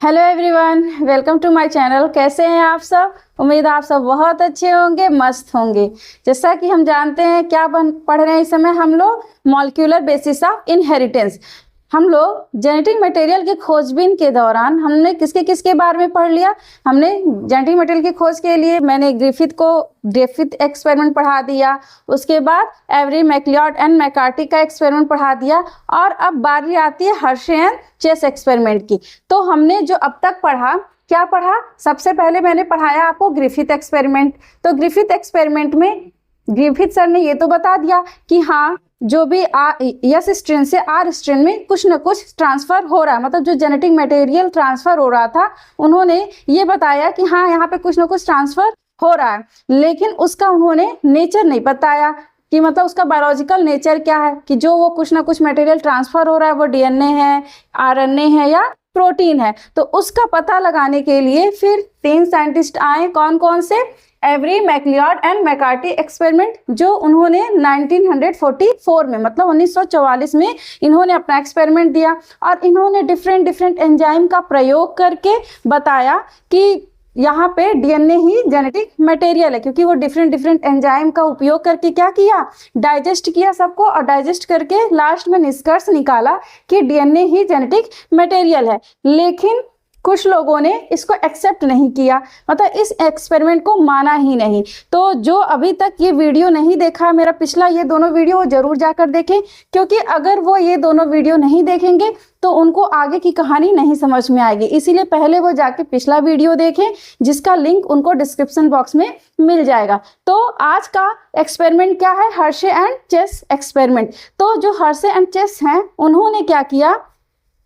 Hello everyone, welcome to my channel. कैसे हैं आप सब? उम्मीद आप सब बहुत अच्छे होंगे, मस्त होंगे। जैसा कि हम जानते हैं क्या पढ़ रहे हैं इस समय हम लोग, मॉलिक्यूलर बेसिस ऑफ इनहेरिटेंस। हम लोग जेनेटिक मटेरियल की खोजबीन के दौरान हमने किसके किसके बारे में पढ़ लिया। हमने जेनेटिक मटेरियल की खोज के लिए मैंने ग्रिफिथ एक्सपेरिमेंट पढ़ा दिया, उसके बाद एवरी मैकलियोड एंड मैकार्टी का एक्सपेरिमेंट पढ़ा दिया, और अब बारी आती है हर्शे एंड चेस एक्सपेरिमेंट की। तो हमने जो अब तक पढ़ा, क्या पढ़ा? सबसे पहले मैंने पढ़ाया आपको ग्रिफिथ एक्सपेरिमेंट। तो ग्रिफिथ एक्सपेरिमेंट में ग्रिफिथ सर ने ये तो बता दिया कि हाँ, जो भी एस स्ट्रेन से आर स्ट्रेन में कुछ न कुछ ट्रांसफर हो रहा है, मतलब जो जेनेटिक मटेरियल ट्रांसफर हो रहा था, उन्होंने ये बताया कि हाँ यहाँ पे कुछ न कुछ ट्रांसफर हो रहा है। लेकिन उसका उन्होंने नेचर नहीं बताया कि मतलब उसका बायोलॉजिकल नेचर क्या है, कि जो वो कुछ ना कुछ मटेरियल ट्रांसफर हो रहा है वो डीएनए है, आरएनए है या प्रोटीन है। तो उसका पता लगाने के लिए फिर 3 साइंटिस्ट आए। कौन कौन से? Every McLeod and McCarthy experiment, जो उन्होंने 1944 में, मतलब 1944 में इन्होंने अपना एक्सपेरिमेंट दिया, और इन्होंने डिफरेंट एंजाइम का प्रयोग करके बताया कि यहाँ पे डीएनए ही जेनेटिक मटेरियल है, क्योंकि वो डिफरेंट एंजाइम का उपयोग करके क्या किया, डाइजेस्ट किया सबको, और डाइजेस्ट करके लास्ट में निष्कर्ष निकाला कि डीएनए ही जेनेटिक मटेरियल है। लेकिन कुछ लोगों ने इसको एक्सेप्ट नहीं किया, मतलब इस एक्सपेरिमेंट को माना ही नहीं। तो जो अभी तक ये वीडियो नहीं देखा, मेरा पिछला ये दोनों वीडियो वो जरूर जाकर देखें, क्योंकि अगर वो ये दोनों वीडियो नहीं देखेंगे तो उनको आगे की कहानी नहीं समझ में आएगी। इसीलिए पहले वो जाके पिछला वीडियो देखें, जिसका लिंक उनको डिस्क्रिप्शन बॉक्स में मिल जाएगा। तो आज का एक्सपेरिमेंट क्या है? Hershey and chess experiment. तो जो हर्शे एंड चेस हैं, उन्होंने क्या किया,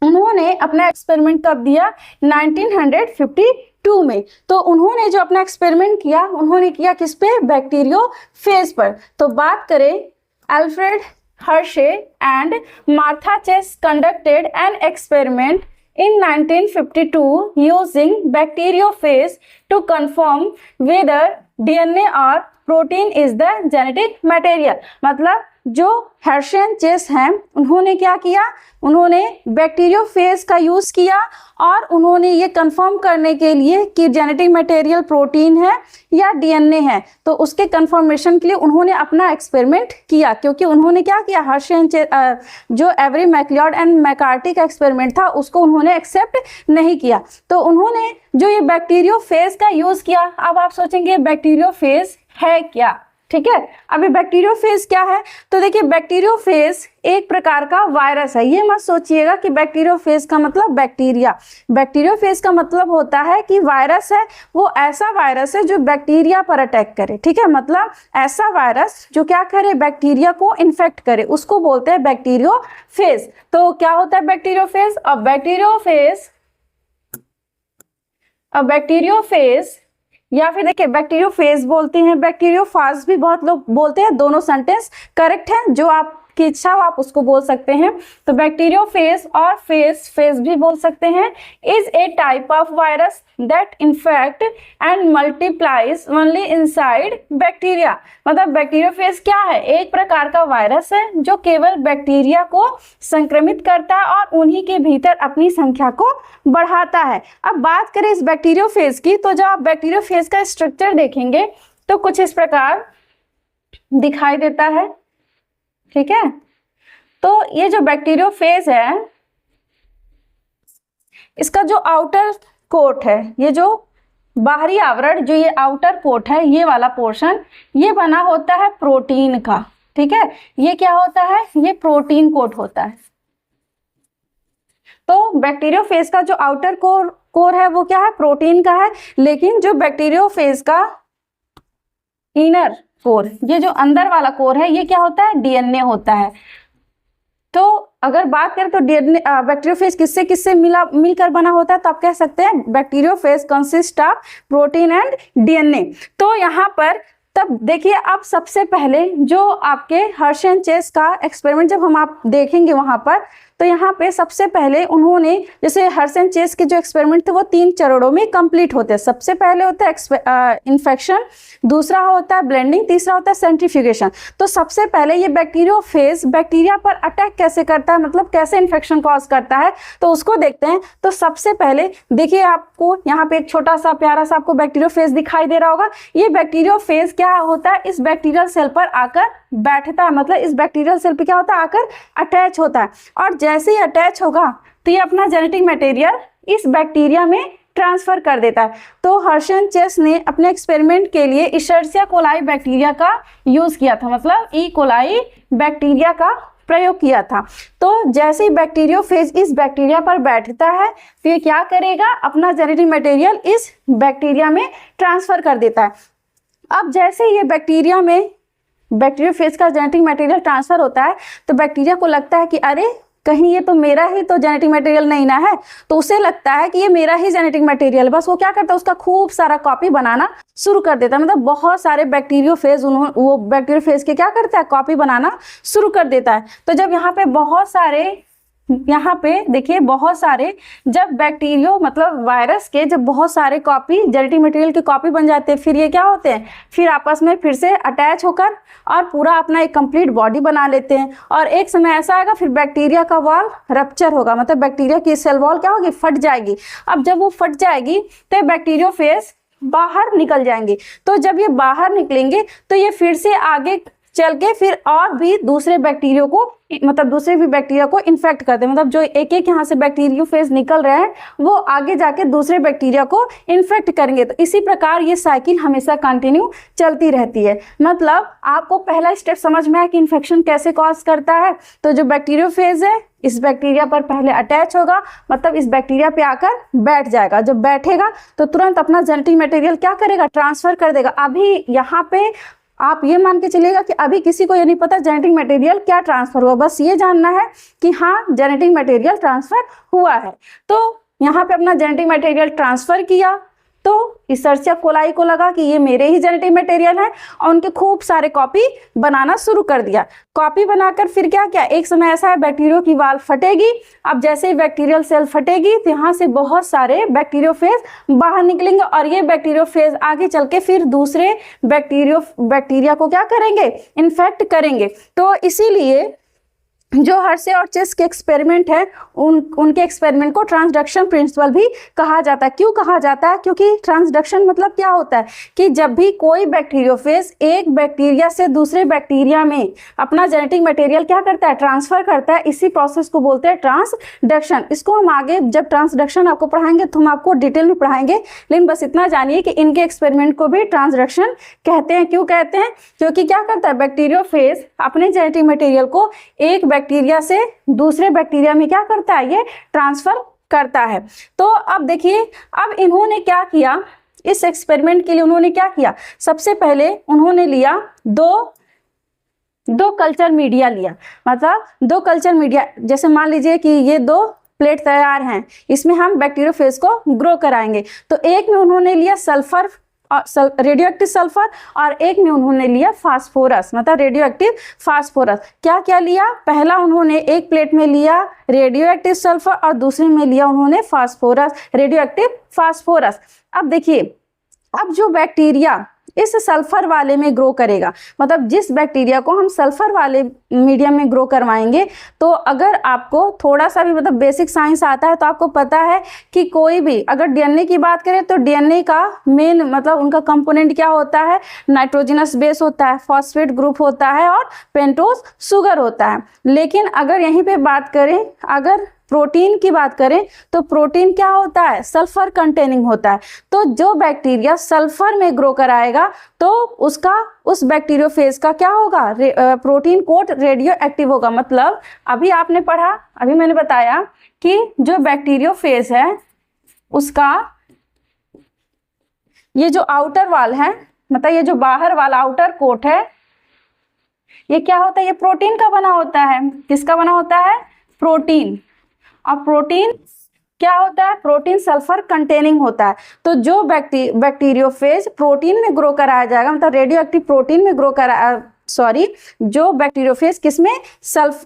उन्होंने अपना एक्सपेरिमेंट कब दिया? 1952 में। तो उन्होंने जो अपना एक्सपेरिमेंट किया, उन्होंने किया किस पे? बैक्टीरियोफेज पर। तो बात करें, Alfred Hershey and Martha Chase conducted an experiment in 1952 using bacteriophage to confirm whether DNA or protein is the genetic material। मतलब जो हर्शे एंड चेस हैं, उन्होंने क्या किया, उन्होंने बैक्टीरियोफेज का यूज किया, और उन्होंने ये कंफर्म करने के लिए कि जेनेटिक मटेरियल प्रोटीन है या डीएनए है, तो उसके कंफर्मेशन के लिए उन्होंने अपना एक्सपेरिमेंट किया। क्योंकि उन्होंने क्या किया, हर्शे एंड जो एवरी मैकलियोड एंड मैकार्टी का एक्सपेरिमेंट था उसको उन्होंने एक्सेप्ट नहीं किया। तो उन्होंने जो ये बैक्टीरियोफेज का यूज किया, अब आप सोचेंगे बैक्टीरियोफेज है क्या? ठीक है, अभी बैक्टीरियोफेज क्या है? तो देखिए, बैक्टीरियोफेज एक प्रकार का वायरस है। ये मत सोचिएगा कि बैक्टीरियोफेज का मतलब बैक्टीरिया। बैक्टीरियोफेज का मतलब होता है कि वायरस है, वो ऐसा वायरस है जो बैक्टीरिया पर अटैक करे। ठीक है, मतलब ऐसा वायरस जो क्या करे, बैक्टीरिया को इन्फेक्ट करे, उसको बोलते हैं बैक्टीरियोफेज। तो क्या होता है बैक्टीरियोफेज? अब बैक्टीरियोफेज या फिर देखिए बैक्टीरियोफेज बोलते हैं, बैक्टीरियोफाज भी बहुत लोग बोलते हैं। दोनों सेंटेंस करेक्ट है, जो आपकी इच्छा हो आप उसको बोल सकते हैं। तो बैक्टीरियोफेज और फेज भी बोल सकते हैं। Is a type of virus that infect and multiplies only inside bacteria. मतलब बैक्टीरियोफेज क्या है? एक प्रकार का वायरस है जो केवल बैक्टीरिया को संक्रमित करता है और उन्हीं के भीतर अपनी संख्या को बढ़ाता है। अब बात करें इस बैक्टीरियोफेज की, तो जब आप बैक्टीरियोफेज का स्ट्रक्चर देखेंगे तो कुछ इस प्रकार दिखाई देता है। ठीक है, तो ये जो बैक्टीरियोफेज है, इसका जो आउटर कोट है, ये जो बाहरी आवरण, जो ये आउटर कोट है, ये वाला पोर्शन, ये बना होता है प्रोटीन का। ठीक है, ये क्या होता है? ये प्रोटीन कोट होता है। तो बैक्टीरियोफेज का जो आउटर कोर है वो क्या है? प्रोटीन का है। लेकिन जो बैक्टीरियोफेज का इनर कोर, ये जो अंदर वाला कोर है, ये क्या होता है? डीएनए होता है। तो अगर बात करें तो डीएनए बैक्टीरियोफेज किससे किससे मिलकर बना होता है, तो आप कह सकते हैं bacteriophage consist of protein and DNA. तो यहाँ पर तब देखिए, अब सबसे पहले जो आपके हर्शे एंड चेस का एक्सपेरिमेंट जब हम आप देखेंगे वहां पर, तो यहाँ पे सबसे पहले उन्होंने, जैसे हर्ष एंड चेस के जो एक्सपेरिमेंट थे वो 3 चरणों में कंप्लीट होते हैं। सबसे पहले होता है इन्फेक्शन, दूसरा होता है ब्लेंडिंग, तीसरा होता है सेंट्रीफ्यूगेशन। तो सबसे पहले ये बैक्टीरियोफेज बैक्टीरिया पर अटैक कैसे करता है, मतलब कैसे इन्फेक्शन कॉज करता है, तो उसको देखते हैं। तो सबसे पहले देखिए, आपको यहाँ पे एक छोटा सा प्यारा सा आपको बैक्टीरियोफेज दिखाई दे रहा होगा। ये बैक्टीरियोफेज क्या होता है, इस बैक्टीरियल सेल पर आकर बैठता है, मतलब इस बैक्टीरियल सेल पे क्या होता है, आकर अटैच होता है। और जैसे ही अटैच होगा तो ये अपना जेनेटिक मटेरियल इस बैक्टीरिया में ट्रांसफर कर देता है। तो हर्ष एंड चेस ने अपने एक्सपेरिमेंट के लिए इशर्सिया कोलाई बैक्टीरिया का यूज किया था, मतलब ई कोलाई बैक्टीरिया का प्रयोग किया था। तो जैसे ही बैक्टीरियोफेज इस बैक्टीरिया पर बैठता है तो ये क्या करेगा, अपना जेनेटिक मटेरियल इस बैक्टीरिया में ट्रांसफर कर देता है। अब जैसे ये बैक्टीरिया में बैक्टीरियोफेज का जेनेटिक मटेरियल ट्रांसफर होता है तो बैक्टीरिया को लगता है कि अरे कहीं ये तो मेरा ही तो जेनेटिक मटेरियल नहीं ना है, तो उसे लगता है कि ये मेरा ही जेनेटिक मटेरियल। बस वो क्या करता है, उसका खूब सारा कॉपी बनाना शुरू कर देता है, मतलब बहुत सारे बैक्टीरियोफेज वो बैक्टीरियोफेज के क्या करता है, कॉपी बनाना शुरू कर देता है। तो जब यहाँ पे बहुत सारे, यहाँ पे देखिए बहुत सारे, जब बैक्टीरियो मतलब वायरस के जब बहुत सारे कॉपी जेनेटिक मटेरियल की कॉपी बन जाते हैं, फिर ये क्या होते हैं, फिर आपस में फिर से अटैच होकर और पूरा अपना एक कंप्लीट बॉडी बना लेते हैं। और एक समय ऐसा आएगा फिर बैक्टीरिया का वॉल रप्चर होगा, मतलब बैक्टीरिया की सेल वॉल क्या होगी, फट जाएगी। अब जब वो फट जाएगी तो बैक्टीरियोफेज बाहर निकल जाएंगे। तो जब ये बाहर निकलेंगे तो ये फिर से आगे चल के फिर और भी दूसरे बैक्टीरिया को, मतलब दूसरे भी बैक्टीरिया को इन्फेक्ट करते हैं, मतलब जो एक एक यहाँ से बैक्टीरियोफेज निकल रहे हैं वो आगे जाके दूसरे बैक्टीरिया को इन्फेक्ट करेंगे। तो इसी प्रकार ये साइकिल हमेशा कंटिन्यू चलती रहती है। मतलब आपको पहला स्टेप समझ में आया कि इन्फेक्शन कैसे कॉज करता है। तो जो बैक्टीरियोफेज है इस बैक्टीरिया पर पहले अटैच होगा, मतलब इस बैक्टीरिया पे आकर बैठ जाएगा। जब बैठेगा तो तुरंत अपना जेनेटिक मटेरियल क्या करेगा, ट्रांसफर कर देगा। अभी यहाँ पे आप ये मान के चलिएगा कि अभी किसी को ये नहीं पता जेनेटिक मटेरियल क्या ट्रांसफर हुआ, बस ये जानना है कि हाँ जेनेटिक मटेरियल ट्रांसफर हुआ है। तो यहाँ पे अपना जेनेटिक मटेरियल ट्रांसफर किया तो इशर्सिया कोलाई को लगा कि ये मेरे ही जेनेटिक मटेरियल है और उनके खूब सारे कॉपी बनाना शुरू कर दिया। कॉपी बनाकर फिर क्या किया, एक समय ऐसा है बैक्टीरियो की वाल फटेगी। अब जैसे ही बैक्टीरियल सेल फटेगी तो यहाँ से बहुत सारे बैक्टीरियोफेज बाहर निकलेंगे और ये बैक्टीरियोफेज आगे चल के फिर दूसरे बैक्टीरिया को क्या करेंगे, इन्फेक्ट करेंगे। तो इसीलिए जो हर्ष और चेस के एक्सपेरिमेंट है उनके एक्सपेरिमेंट को ट्रांसडक्शन प्रिंसिपल भी कहा जाता है। क्यों कहा जाता है, क्योंकि ट्रांसडक्शन मतलब क्या होता है कि जब भी कोई बैक्टीरियोफेज एक बैक्टीरिया से दूसरे बैक्टीरिया में अपना जेनेटिक मटेरियल क्या करता है, ट्रांसफर करता है, इसी प्रोसेस को बोलते हैं ट्रांसडक्शन। इसको हम आगे जब ट्रांसडक्शन आपको पढ़ाएंगे तो हम आपको डिटेल में पढ़ाएंगे, लेकिन बस इतना जानिए कि इनके एक्सपेरिमेंट को भी ट्रांसडक्शन कहते हैं। क्यों कहते हैं, क्योंकि क्या करता है बैक्टीरियोफेज अपने जेनेटिक मटेरियल को एक बैक्टीरिया से दूसरे बैक्टीरिया में क्या करता है, ये ट्रांसफर करता है। तो अब देखिए, अब इन्होंने क्या किया, इस एक्सपेरिमेंट के लिए उन्होंने क्या किया, सबसे पहले उन्होंने लिया दो कल्चर मीडिया लिया, मतलब 2 कल्चर मीडिया। जैसे मान लीजिए कि ये 2 प्लेट तैयार हैं, इसमें हम बैक्टीरियोफेज को ग्रो कराएंगे। तो एक में उन्होंने लिया सल्फर, रेडियो एक्टिव सल्फर, और एक में उन्होंने लिया फास्फोरस, मतलब रेडियो एक्टिव फास्फोरस। क्या क्या लिया, पहला उन्होंने एक प्लेट में लिया रेडियो एक्टिव सल्फर और दूसरे में लिया उन्होंने फास्फोरस, रेडियो एक्टिव फास्फोरस। अब देखिए, अब जो बैक्टीरिया इस सल्फर वाले में ग्रो करेगा, मतलब जिस बैक्टीरिया को हम सल्फर वाले मीडियम में ग्रो करवाएंगे, तो अगर आपको थोड़ा सा भी मतलब बेसिक साइंस आता है तो आपको पता है कि कोई भी अगर डीएनए की बात करें तो डीएनए का मेन मतलब उनका कंपोनेंट क्या होता है, नाइट्रोजनस बेस होता है, फॉस्फेट ग्रुप होता है और पेंटोज शुगर होता है। लेकिन अगर यहीं पे बात करें, अगर प्रोटीन की बात करें तो प्रोटीन क्या होता है, सल्फर कंटेनिंग होता है। तो जो बैक्टीरिया सल्फर में ग्रो कराएगा तो उसका उस बैक्टीरियोफेज का क्या होगा, प्रोटीन कोट रेडियो एक्टिव होगा। मतलब अभी आपने पढ़ा, अभी मैंने बताया कि जो बैक्टीरियोफेज है उसका ये जो आउटर वाल है, मतलब ये जो बाहर वाला आउटर कोट है, ये क्या होता है, ये प्रोटीन का बना होता है। किसका बना होता है, प्रोटीन। और प्रोटीन क्या होता है, प्रोटीन सल्फर कंटेनिंग होता है। तो जो बैक्टीरियोफेज प्रोटीन में ग्रो कराया जाएगा, मतलब रेडियो एक्टिव प्रोटीन में ग्रो जो बैक्टीरियोफेज किसमें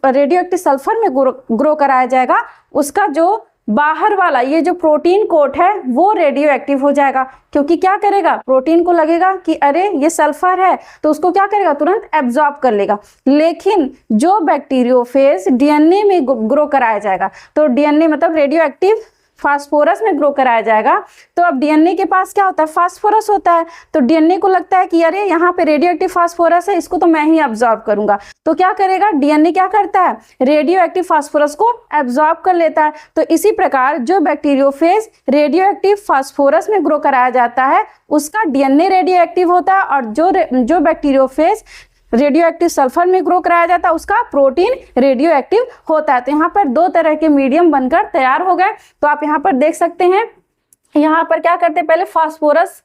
रेडियो एक्टिव सल्फर में ग्रो कराया जाएगा, उसका जो बाहर वाला ये जो प्रोटीन कोट है वो रेडियो एक्टिव हो जाएगा। क्योंकि क्या करेगा, प्रोटीन को लगेगा कि अरे ये सल्फर है, तो उसको क्या करेगा, तुरंत एब्जॉर्ब कर लेगा। लेकिन जो बैक्टीरियोफेज डीएनए में ग्रो कराया जाएगा, तो डीएनए मतलब रेडियो एक्टिव फास्फोरस में ग्रो कराया जाएगा, तो अब डीएनए के पास क्या होता है, फास्फोरस होता है। तो डीएनए को लगता है कि अरे यहाँ पे रेडियो एक्टिव फास्फोरस है, इसको तो मैं ही एब्जॉर्ब करूंगा। तो क्या करेगा, डीएनए क्या करता है, रेडियो एक्टिव फास्फोरस को एब्जॉर्ब कर लेता है। तो इसी प्रकार जो बैक्टीरियोफेज रेडियो एक्टिव फास्फोरस में ग्रो कराया जाता है उसका डीएनए रेडियो एक्टिव होता है, और जो बैक्टीरियोफेज रेडियो एक्टिव सल्फर में ग्रो कराया जाता है उसका प्रोटीन रेडियो एक्टिव होता है। तो यहाँ पर दो तरह के मीडियम बनकर तैयार हो गए। तो आप यहाँ पर देख सकते हैं, यहाँ पर क्या करते हैं, पहले फास्फोरस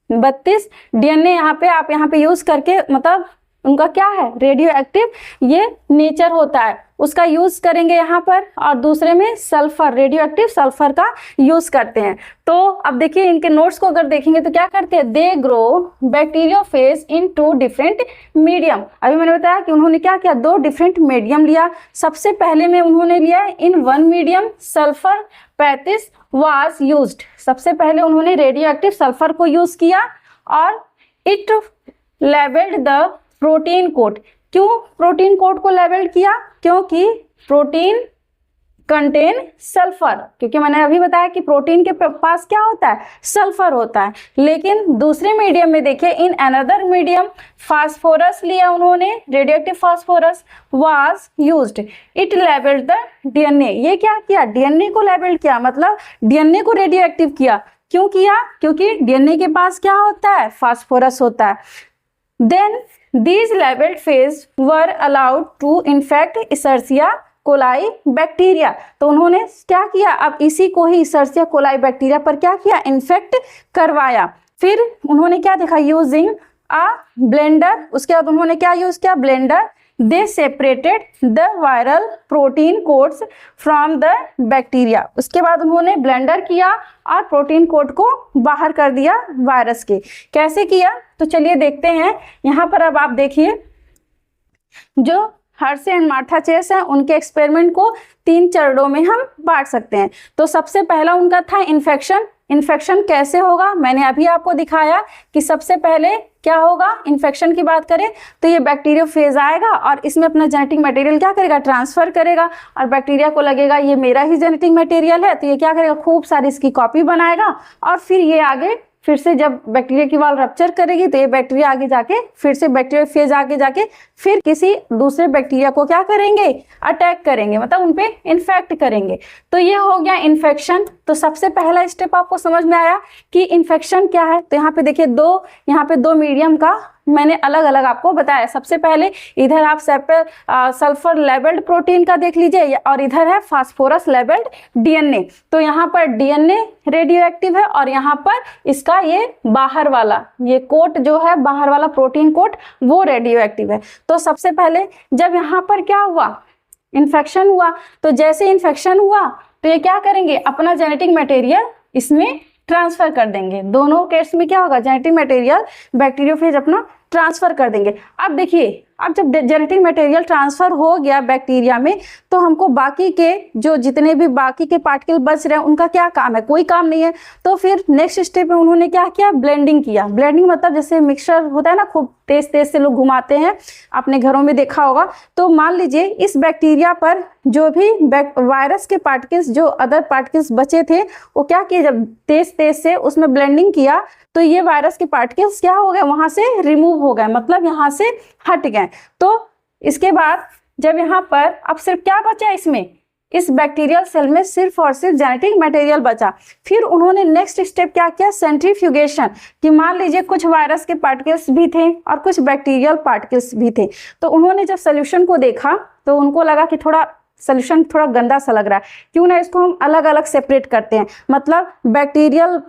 32 डीएनए आप यहाँ पे यूज करके, मतलब उनका क्या है, रेडियो एक्टिव ये नेचर होता है, उसका यूज करेंगे यहाँ पर, और दूसरे में सल्फर, रेडियो एक्टिव सल्फर का यूज करते हैं। तो अब देखिए इनके नोट्स को अगर देखेंगे तो क्या करते हैं, they grow bacteriophage in 2 different medium. अभी मैंने बताया कि उन्होंने क्या किया, 2 डिफरेंट मीडियम लिया। सबसे पहले में उन्होंने लिया इन 1 मीडियम सल्फर 35 वाज यूज्ड। सबसे पहले उन्होंने रेडियो एक्टिव सल्फर को यूज किया, और it labelled the protein code. क्यों प्रोटीन कोड को लेबल किया, क्योंकि प्रोटीन कंटेन सल्फर, क्योंकि मैंने अभी बताया कि प्रोटीन के पास क्या होता है, सल्फर होता है। लेकिन दूसरे मीडियम में देखिए, इन अनदर मीडियम फास्फोरस लिया उन्होंने, radioactive phosphorus was used, it labelled the DNA. ये क्या किया, डीएनए को लेबल किया, मतलब डीएनए को रेडियो एक्टिव किया। क्यों किया, क्योंकि डीएनए के पास क्या होता है, फास्फोरस होता है। Then these labeled phase were allowed to infect Escherichia coli bacteria. तो उन्होंने क्या किया, अब इसी को ही Escherichia coli बैक्टीरिया पर क्या किया, इन्फेक्ट करवाया। फिर उन्होंने क्या देखा, यूजिंग अ ब्लेंडर, उसके बाद उन्होंने क्या यूज किया, blender. They separated the viral protein codes from the bacteria. उसके बाद उन्होंने ब्लेंडर किया और प्रोटीन कोड को बाहर कर दिया वायरस के। कैसे किया, तो चलिए देखते हैं। यहाँ पर अब आप देखिए, जो हर्शे एंड मार्था चेस है उनके एक्सपेरिमेंट को 3 चरणों में हम बांट सकते हैं। तो सबसे पहला उनका था इन्फेक्शन। इन्फेक्शन कैसे होगा, मैंने अभी आपको दिखाया कि सबसे पहले क्या होगा, इन्फेक्शन की बात करें तो ये बैक्टीरियोफेज आएगा और इसमें अपना जेनेटिक मटेरियल क्या करेगा, ट्रांसफर करेगा, और बैक्टीरिया को लगेगा ये मेरा ही जेनेटिक मटेरियल है, तो ये क्या करेगा, खूब सारी इसकी कॉपी बनाएगा, और फिर ये आगे फिर से जब बैक्टीरिया की वॉल रप्चर करेगी तो ये बैक्टीरिया आगे जाके फिर से बैक्टीरियोफेज आगे जाके फिर किसी दूसरे बैक्टीरिया को क्या करेंगे, अटैक करेंगे, मतलब उनपे इन्फेक्ट करेंगे। तो ये हो गया इन्फेक्शन। तो सबसे पहला स्टेप आपको समझ में आया कि इन्फेक्शन क्या है। तो यहाँ पे देखिए यहाँ पे 2 मीडियम का मैंने अलग अलग आपको बताया। सबसे पहले इधर आप सल्फर लेबल्ड प्रोटीन का देख लीजिए, और इधर है फास्फोरस लेबल्ड डीएनए। तो यहाँ पर डीएनए रेडियो एक्टिव है, और यहाँ पर इसका ये बाहर वाला ये कोट जो है, बाहर वाला प्रोटीन कोट, वो रेडियो एक्टिव है। तो सबसे पहले जब यहाँ पर क्या हुआ, इन्फेक्शन हुआ, तो जैसे इन्फेक्शन हुआ तो ये क्या करेंगे, अपना जेनेटिक मटेरियल इसमें ट्रांसफर कर देंगे। दोनों केस में क्या होगा, जेनेटिक मटेरियल बैक्टीरियोफेज अपना ट्रांसफर कर देंगे। अब देखिए, अब जब जेनेटिक मटेरियल ट्रांसफर हो गया बैक्टीरिया में, तो हमको बाकी के जो जितने भी बाकी के पार्टिकल बच रहे हैं उनका क्या काम है, कोई काम नहीं है। तो फिर नेक्स्ट स्टेप में उन्होंने क्या किया, ब्लेंडिंग किया। ब्लेंडिंग मतलब जैसे मिक्सचर होता है ना, खूब तेज तेज से लोग घुमाते हैं, अपने घरों में देखा होगा। तो मान लीजिए इस बैक्टीरिया पर जो भी वायरस के पार्टिकल्स, जो अदर पार्टिकल्स बचे थे, वो क्या किए, जब तेज तेज से उसमें ब्लेंडिंग किया तो ये वायरस के पार्टिकल्स क्या हो गए, वहां से रिमूव हो गए, मतलब यहाँ से हट गए। तो इसके बाद जब यहाँ पर अब सिर्फ क्या बचा इसमें, इस बैक्टीरियल सेल में सिर्फ और सिर्फ जेनेटिक मटेरियल बचा। फिर उन्होंने नेक्स्ट स्टेप क्या किया, सेंट्रीफ्यूगेशन, कि मान लीजिए कुछ वायरस के पार्टिकल्स भी थे और कुछ बैक्टीरियल पार्टिकल्स भी थे। तो उन्होंने जब सोल्यूशन को देखा तो उनको लगा कि सोल्यूशन थोड़ा गंदा सा लग रहा है, क्यों ना इसको हम अलग अलग सेपरेट करते हैं। मतलब बैक्टीरियल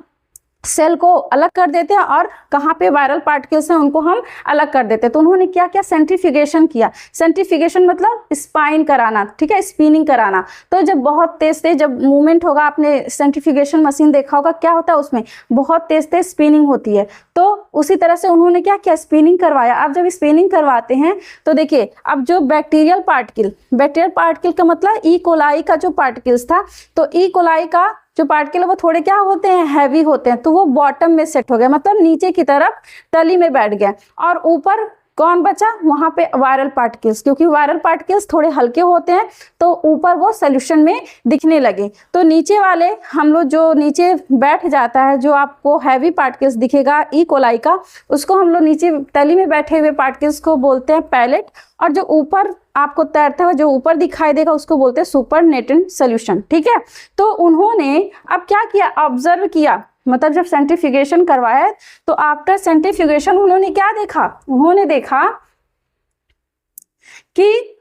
सेल को अलग कर देते हैं और कहाँ पे वायरल पार्टिकल्स हैं उनको हम अलग कर देते हैं। तो उन्होंने क्या किया, सेंट्रीफ्यूगेशन किया। सेंट्रीफ्यूगेशन मतलब स्पाइन कराना, ठीक है, स्पिनिंग कराना। तो जब बहुत तेज तेज जब मूवमेंट होगा, आपने सेंट्रीफ्यूगेशन मशीन देखा होगा, क्या होता है उसमें बहुत तेज तेज स्पिनिंग होती है। तो उसी तरह से उन्होंने क्या किया, स्पिनिंग करवाया। अब जब स्पिनिंग करवाते हैं तो देखिए, अब जो बैक्टीरियल पार्टिकल का मतलब ई कोलाई का जो पार्टिकल्स था, तो ई कोलाई का जो पार्टिकल है वो थोड़े क्या होते हैं, हैवी होते हैं। तो वो बॉटम में सेट हो गया, मतलब नीचे की तरफ तली में बैठ गया। और ऊपर कौन बचा, वहां पे वायरल पार्टिकल्स, क्योंकि वायरल पार्टिकल्स थोड़े हल्के होते हैं तो ऊपर वो सोल्यूशन में दिखने लगे। तो नीचे वाले हम लोग जो नीचे बैठ जाता है, जो आपको हैवी पार्टिकल्स दिखेगा ई कोलाई का, उसको हम लोग नीचे तली में बैठे हुए पार्टिकल्स को बोलते हैं पैलेट। और जो ऊपर आपको तैरता हुआ जो ऊपर दिखाई देगा उसको बोलते हैं सुपरनेटेंट सोल्यूशन, ठीक है। तो उन्होंने अब क्या किया, ऑब्जर्व किया, मतलब जब सेंट्रीफ्यूगेशन करवाया तो आफ्टर सेंट्रीफ्यूगेशन उन्होंने क्या देखा, उन्होंने देखा कि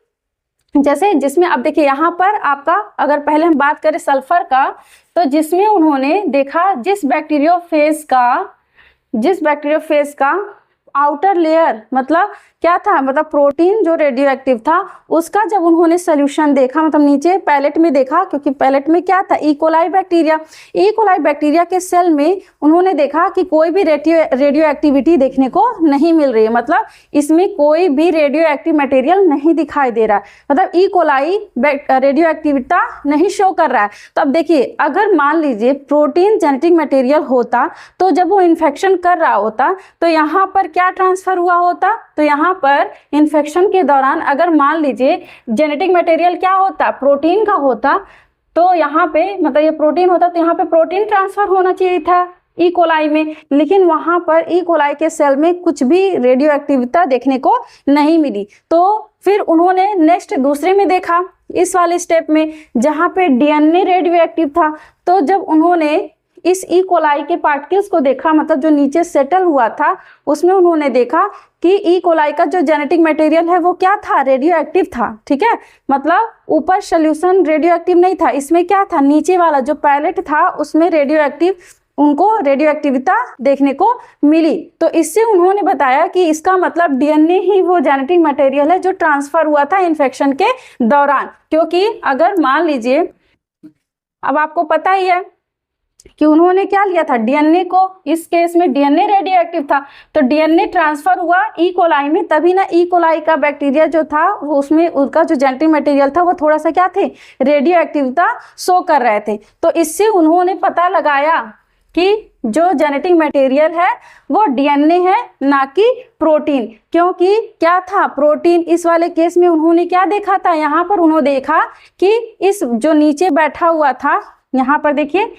जैसे जिसमें अब देखिए यहाँ पर आपका, अगर पहले हम बात करें सल्फर का, तो जिसमें उन्होंने देखा जिस बैक्टीरियोफेज का आउटर लेयर मतलब क्या था, मतलब प्रोटीन जो रेडियो एक्टिव था उसका जब उन्होंने सोल्यूशन देखा, मतलब नीचे पैलेट में देखा, क्योंकि पैलेट में क्या था, ई कोलाई बैक्टीरिया के सेल में उन्होंने देखा कि कोई भी रेडियो एक्टिविटी देखने को नहीं मिल रही है, मतलब इसमें कोई भी रेडियो एक्टिव मटेरियल नहीं दिखाई दे रहा है, मतलब ई कोलाई रेडियो एक्टिविटी नहीं शो कर रहा है। तो अब देखिए, अगर मान लीजिए प्रोटीन जेनेटिक मटेरियल होता तो जब वो इन्फेक्शन कर रहा होता तो यहाँ पर क्या ट्रांसफर हुआ होता, तो यहाँ पर इन्फेक्शन के दौरान अगर मान लीजिए जेनेटिक मटेरियल क्या होता, प्रोटीन का होता, तो यहाँ पे मतलब ये प्रोटीन होता तो यहाँ पे प्रोटीन ट्रांसफर होना चाहिए था ई कोलाई में, लेकिन वहां पर ई कोलाई के सेल में कुछ भी रेडियो एक्टिविटी देखने को नहीं मिली। तो फिर उन्होंने नेक्स्ट दूसरे में देखा, इस वाले स्टेप में जहाँ पे डीएनए रेडियो एक्टिव था, तो जब उन्होंने इस ई कोलाई के पार्टिकल्स को देखा, मतलब जो नीचे सेटल हुआ था, उसमें उन्होंने देखा कि ई कोलाई का जो जेनेटिक मटेरियल है वो क्या था, रेडियो एक्टिव था, ठीक है। मतलब ऊपर सोल्यूशन रेडियो एक्टिव नहीं था, इसमें क्या था, नीचे वाला जो पैलेट था उसमें रेडियो एक्टिव, उनको रेडियो एक्टिविटी देखने को मिली। तो इससे उन्होंने बताया कि इसका मतलब डीएनए ही वो जेनेटिक मटेरियल है जो ट्रांसफर हुआ था इन्फेक्शन के दौरान। क्योंकि अगर मान लीजिए, अब आपको पता ही है कि उन्होंने क्या लिया था, डीएनए को, इस केस में डीएनए रेडियो एक्टिव था, तो डीएनए ट्रांसफर हुआ ई कोलाई में, तभी ना ई कोलाई का बैक्टीरिया जो था वो उसमें उसका जो जेनेटिक मटेरियल था वो थोड़ा सा क्या थे, रेडियो एक्टिविटी शो कर रहे थे। तो इससे उन्होंने पता लगाया कि जो जेनेटिक मटेरियल है वो डीएनए है, ना कि प्रोटीन। क्योंकि क्या था, प्रोटीन, इस वाले केस में उन्होंने क्या देखा था, यहाँ पर उन्होंने देखा कि इस जो नीचे बैठा हुआ था, यहाँ पर देखिए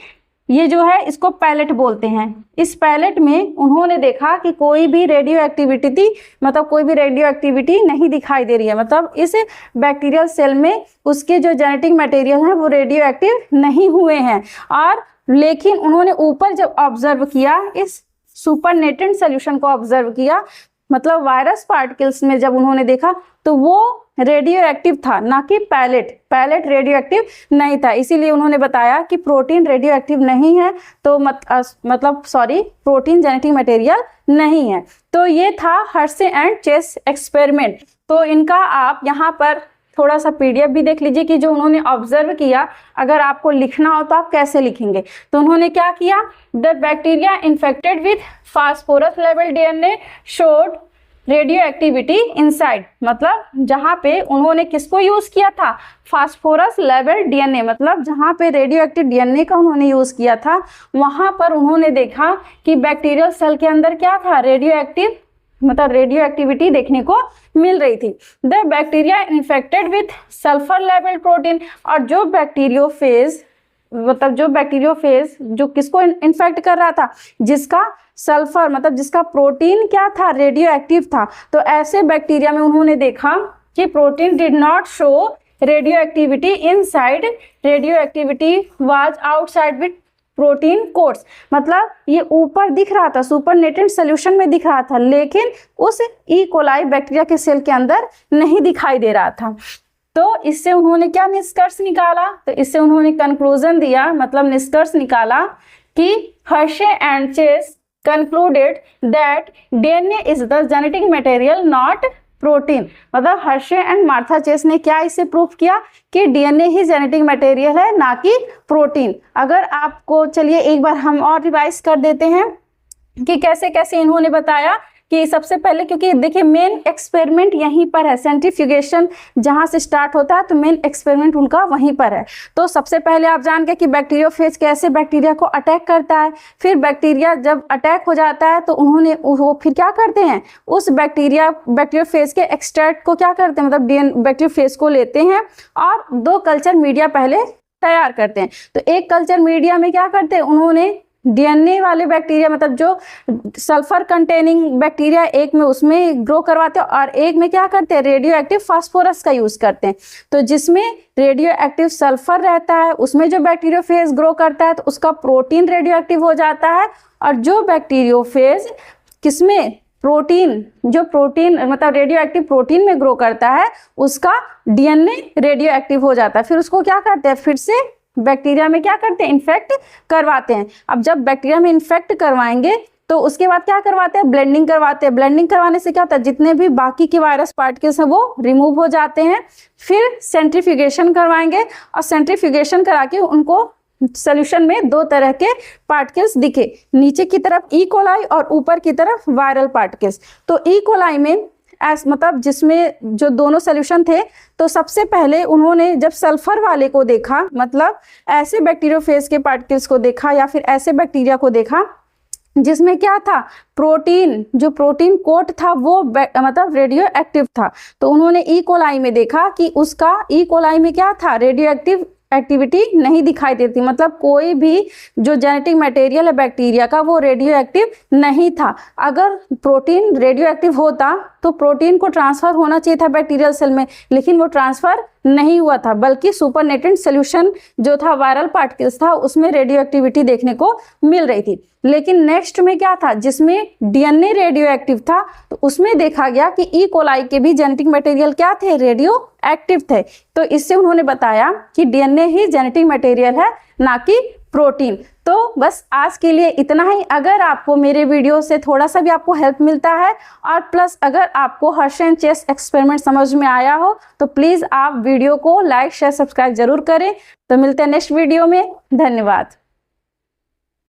ये जो है इसको पैलेट बोलते हैं, इस पैलेट में उन्होंने देखा कि कोई भी रेडियो एक्टिविटी थी, मतलब कोई भी रेडियो एक्टिविटी नहीं दिखाई दे रही है, मतलब इस बैक्टीरियल सेल में उसके जो जेनेटिक मटेरियल है वो रेडियो एक्टिव नहीं हुए हैं। और लेकिन उन्होंने ऊपर जब ऑब्जर्व किया, इस सुपरनेटेंट सोल्यूशन को ऑब्जर्व किया, मतलब वायरस पार्टिकल्स में जब उन्होंने देखा तो वो रेडियो एक्टिव था, ना कि पैलेट रेडियो एक्टिव नहीं था। इसीलिए उन्होंने बताया कि प्रोटीन रेडियो एक्टिव नहीं है, तो प्रोटीन जेनेटिक मटेरियल नहीं है। तो ये था हर्शे एंड चेस एक्सपेरिमेंट। तो इनका आप यहाँ पर थोड़ा सा पीडीएफ भी देख लीजिए कि जो उन्होंने ऑब्जर्व किया, अगर आपको लिखना हो तो आप कैसे लिखेंगे। तो उन्होंने क्या किया, the bacteria infected with phosphorus level DNA showed radio activity inside, मतलब जहाँ पे उन्होंने किसको यूज किया था, फास्फोरस लेवल डीएनए, मतलब जहाँ पे रेडियो एक्टिव डीएनए का उन्होंने यूज किया था, वहां पर उन्होंने देखा कि बैक्टीरियल सेल के अंदर क्या था, रेडियो एक्टिव, मतलब रेडियो एक्टिविटी देखने को मिल रही थी। The bacteria infected with sulphur level protein, और जो बैक्टीरियोफेज, मतलब जो बैक्टीरियोफेज जो किसको इन्फेक्ट कर रहा था, जिसका सल्फर, मतलब जिसका प्रोटीन क्या था, रेडियो एक्टिव था। तो ऐसे बैक्टीरिया में उन्होंने देखा कि protein did not show radio activity inside, radio activity was outside with protein quotes, मतलब ये ऊपर दिख रहा था, सुपरनेटेंट सोल्यूशन में दिख रहा था, लेकिन उस ई कोलाई बैक्टीरिया के सेल के अंदर नहीं दिखाई दे रहा था। तो इससे उन्होंने क्या निष्कर्ष निकाला, तो इससे उन्होंने कंक्लूजन दिया, मतलब निष्कर्ष निकाला कि Hershey and Chase concluded that DNA is the genetic material not protein. मतलब हर्शे एंड मार्था चेस ने क्या इसे प्रूफ किया कि डीएनए ही जेनेटिक मटेरियल है, ना कि प्रोटीन। अगर आपको, चलिए एक बार हम और रिवाइज कर देते हैं कि कैसे कैसे इन्होंने बताया कि सबसे पहले, क्योंकि देखिए मेन एक्सपेरिमेंट यहीं पर है, सेंट्रीफ्यूगेशन जहां से स्टार्ट होता है तो मेन एक्सपेरिमेंट उनका वहीं पर है। तो सबसे पहले आप जान गए कि बैक्टीरियोफेज कैसे बैक्टीरिया को अटैक करता है। फिर बैक्टीरिया जब अटैक हो जाता है तो उन्होंने वो फिर क्या करते हैं, उस बैक्टीरियोफेज के एक्सट्रैक्ट को क्या करते हैं, मतलब बैक्टीरियोफेज को लेते हैं और 2 कल्चर मीडिया पहले तैयार करते हैं। तो एक कल्चर मीडिया में क्या करते हैं, उन्होंने डीएनए वाले बैक्टीरिया, मतलब जो सल्फर कंटेनिंग बैक्टीरिया, एक में उसमें ग्रो करवाते हैं और एक में क्या करते हैं, रेडियो एक्टिव फास्फोरस का यूज करते हैं। तो जिसमें रेडियो एक्टिव सल्फर रहता है उसमें जो बैक्टीरियोफेज ग्रो करता है तो उसका प्रोटीन रेडियो एक्टिव हो जाता है, और जो बैक्टीरियोफेज किसमें, प्रोटीन, जो प्रोटीन मतलब रेडियो एक्टिव प्रोटीन में ग्रो करता है उसका डीएनए रेडियो एक्टिव हो जाता है। फिर उसको क्या करते हैं, फिर से बैक्टीरिया में क्या करते हैं, इन्फेक्ट करवाते हैं। अब जब बैक्टीरिया में इन्फेक्ट करवाएंगे तो उसके बाद क्या करवाते हैं, ब्लेंडिंग करवाते हैं। ब्लेंडिंग करवाने से क्या होता है, जितने भी बाकी के वायरस पार्टिकल्स हैं वो रिमूव हो जाते हैं। फिर सेंट्रीफ्यूगेशन करवाएंगे और सेंट्रीफ्यूगेशन करा के उनको सोल्यूशन में 2 तरह के पार्टिकल्स दिखे, नीचे की तरफ ई कोलाई और ऊपर की तरफ वायरल पार्टिकल्स। तो ई कोलाई में मतलब जिसमें जो दोनों सोल्यूशन थे, तो सबसे पहले उन्होंने जब सल्फर वाले को देखा, मतलब ऐसे बैक्टीरियोफेज के पार्टिकल्स को देखा या फिर ऐसे बैक्टीरिया को देखा जिसमें क्या था, प्रोटीन, जो प्रोटीन कोट था वो मतलब रेडियो एक्टिव था। तो उन्होंने ई कोलाई में देखा कि उसका ई कोलाई में क्या था, रेडियो एक्टिव एक्टिविटी नहीं दिखाई देती, मतलब कोई भी जो जेनेटिक मटेरियल है बैक्टीरिया का वो रेडियो एक्टिव नहीं था। अगर प्रोटीन रेडियो एक्टिव होता तो प्रोटीन को ट्रांसफर होना चाहिए था बैक्टीरियल सेल में, लेकिन वो ट्रांसफर नहीं हुआ था, बल्कि सुपरनेटेंट सोल्यूशन जो था वायरल पार्टिकल्स था उसमें रेडियो एक्टिविटी देखने को मिल रही थी। लेकिन नेक्स्ट में क्या था, जिसमें डीएनए रेडियो एक्टिव था तो उसमें देखा गया कि ई कोलाई के भी जेनेटिक मटेरियल क्या थे, रेडियो एक्टिव थे। तो इससे उन्होंने बताया कि डीएनए ही जेनेटिक मटेरियल है, ना कि प्रोटीन। तो बस आज के लिए इतना ही। अगर आपको मेरे वीडियो से थोड़ा सा भी आपको हेल्प मिलता है और प्लस अगर आपको हर्शे एंड चेस एक्सपेरिमेंट समझ में आया हो तो प्लीज़ आप वीडियो को लाइक शेयर सब्सक्राइब जरूर करें। तो मिलते हैं नेक्स्ट वीडियो में, धन्यवाद।